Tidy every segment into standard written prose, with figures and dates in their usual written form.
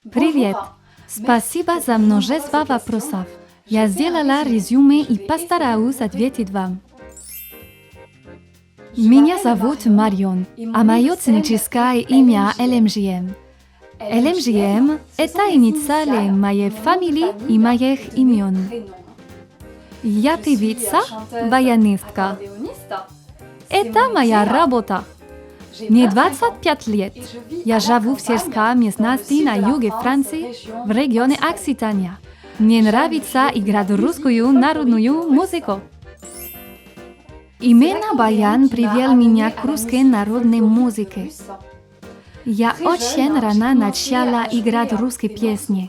Привет! Спасибо за множество вопросов. Я сделала резюме и постараюсь ответить вам. Меня зовут Марион, а мое сценическое имя ЛМЖМ. ЛМЖМ – это инициалы моей фамилии и моих имен. Я певица, баянистка. Это моя работа. Мне 25 лет. Я живу в сельской местности на юге Франции, в регионе Окситания. Мне нравится играть русскую народную музыку. Именно баян привел меня к русской народной музыке. Я очень рано начала играть русские песни.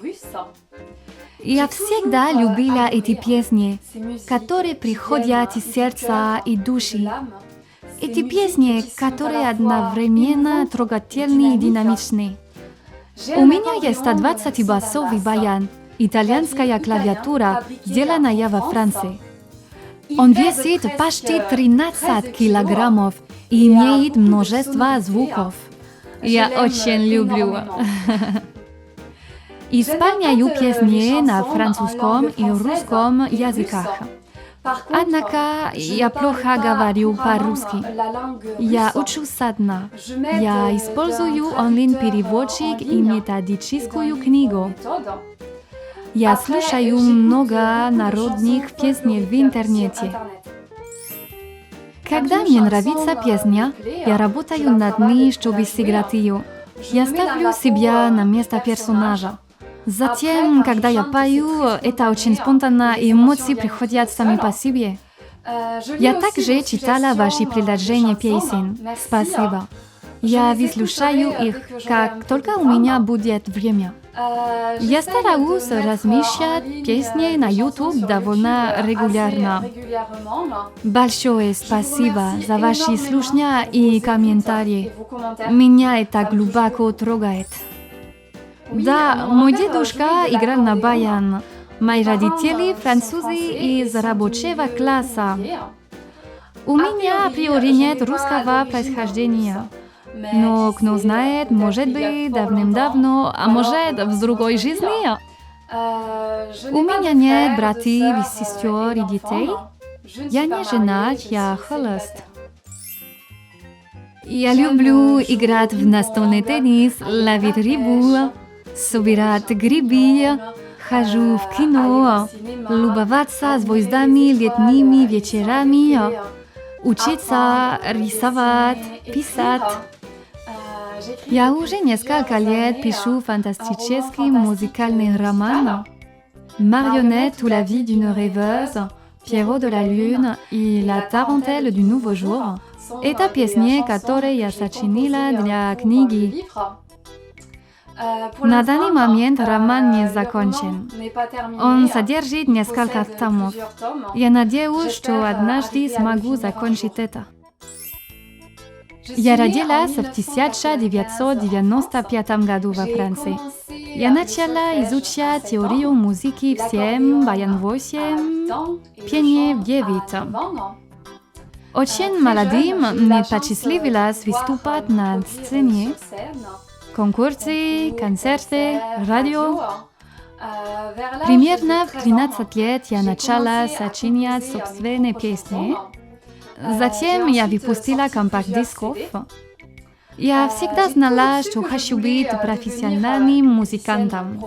Я всегда любила эти песни, которые приходят из сердца и души. Эти песни, которые одновременно трогательны и динамичны. У меня есть 20-басовый баян, итальянская клавиатура, сделанная во Франции. Он весит почти 13 килограммов и имеет множество звуков. Я очень люблю. Исполняю песни на французском и русском языках. Однако я плохо говорю по-русски. Я учусь одна. Я использую онлайн-переводчик и методическую книгу. Я слушаю много народных песен в интернете. Когда мне нравится песня, я работаю над ней, чтобы сыграть ее. Я ставлю себя на место персонажа. Затем, когда я пою, это очень спонтанно, и эмоции приходят сами по себе. Я также читала ваши предложения песен. Спасибо. Я выслушаю их, как только у меня будет время. Я стараюсь размещать песни на YouTube довольно регулярно. Большое спасибо за ваши слушания и комментарии. Меня это глубоко трогает. Да, мой дедушка играл на баян. Мои родители французы из рабочего класса. У меня априори нет русского происхождения. Но кто знает, может быть, давным-давно, а может, в другой жизни. У меня нет братьев и сестер и детей. Я не женат, я холост. Я люблю играть в настольный теннис, ловить рыбу, собирать грибы, хожу в кино, любоваться звездами летними вечерами, учиться рисовать, писать. Я уже несколько лет пишу фантастический музыкальный роман «Marionnette ou la vie d'une rêveuse», «Pierrot de la lune» и «La tarentelle du nouveau jour». Это песни, которые я сочинила для книги. На данный момент роман не закончен. Он содержит несколько томов. Я надеюсь, что однажды смогу закончить это. Я родилась в 1995 году во Франции. Я начала изучать теорию музыки в 7, баян в 8, пение в 9. Очень молодым мне посчастливилось выступать на сцене. Конкурсы, концерты, радио. Примерно в 13 лет я начала сочинять собственные песни. Затем я выпустила компакт-дисков. Я всегда знала, что хочу быть профессиональным музыкантом.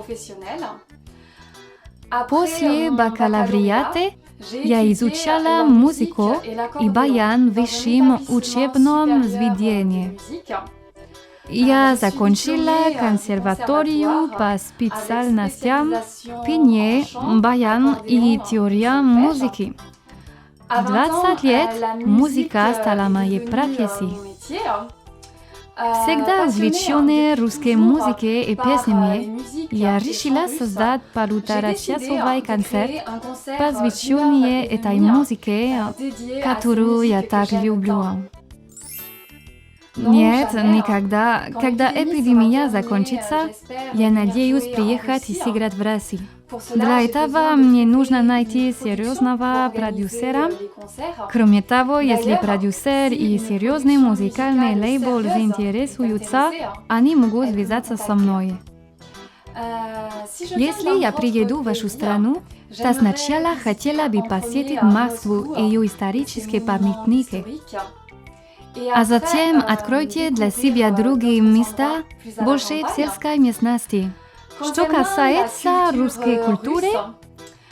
После бакалавриата я изучала музыку и баян в высшем учебном заведении. Я закончила консерваторию по специальностям пение, баян и теория музыки. В 20 лет музыка стала моей профессией. Всегда увлеченная русской музыкой и песнями, я решила создать полуторачасовой концерт, посвященный этой музыке, которую я так люблю. Нет, никогда. Когда эпидемия закончится, я надеюсь приехать и сыграть в России. Для этого мне нужно найти серьезного продюсера. Кроме того, если продюсер и серьезный музыкальный лейбл заинтересуются, они могут связаться со мной. Если я приеду в вашу страну, то сначала хотела бы посетить Москву и ее исторические памятники. А затем откройте для себя другие места, больше в сельской местности. Что касается русской культуры,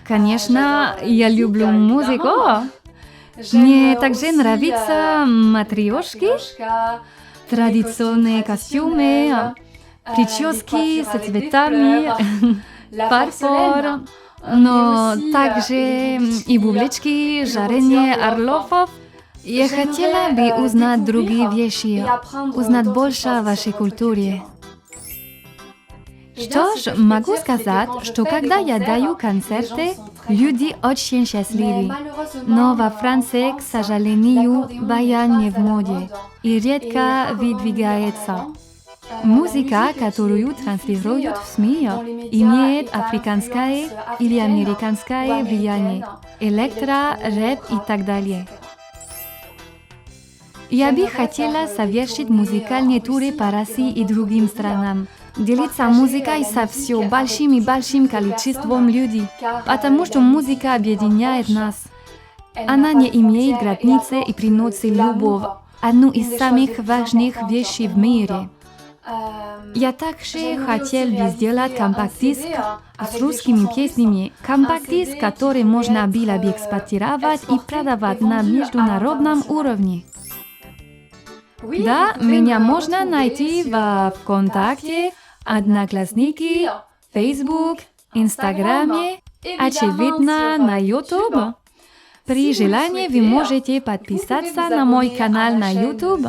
конечно, я люблю музыку. Мне также нравятся матрешки, традиционные костюмы, прически с цветами, фарфор, но также и булочки, жареные орлов. Я хотела бы узнать другие вещи, узнать больше о вашей культуре. Что ж, могу сказать, что когда я даю концерты, люди очень счастливы. Но во Франции, к сожалению, баян не в моде и редко выдвигается. Музыка, которую транслируют в СМИ, имеет африканское или американское влияние, электро, рэп и так далее. Я бы хотела совершить музыкальные туры по России и другим странам. Делиться музыкой со все большим и большим количеством людей, потому что музыка объединяет нас. Она не имеет границы и приносит любовь, одну из самых важных вещей в мире. Я также хотел бы сделать компакт-диск с русскими песнями, компакт-диск, который можно было бы экспортировать и продавать на международном уровне. Да, меня можно найти в ВКонтакте, Одноклассники, Facebook, Инстаграме, очевидно, на YouTube. При желании вы можете подписаться на мой канал на YouTube.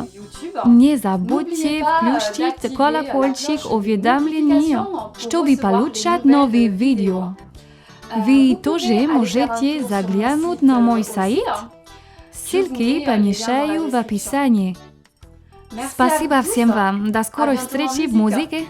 Не забудьте включить колокольчик уведомлений, чтобы получать новые видео. Вы тоже можете заглянуть на мой сайт. Ссылки помещаю в описании. Спасибо всем вам. До скорой встречи в музыке.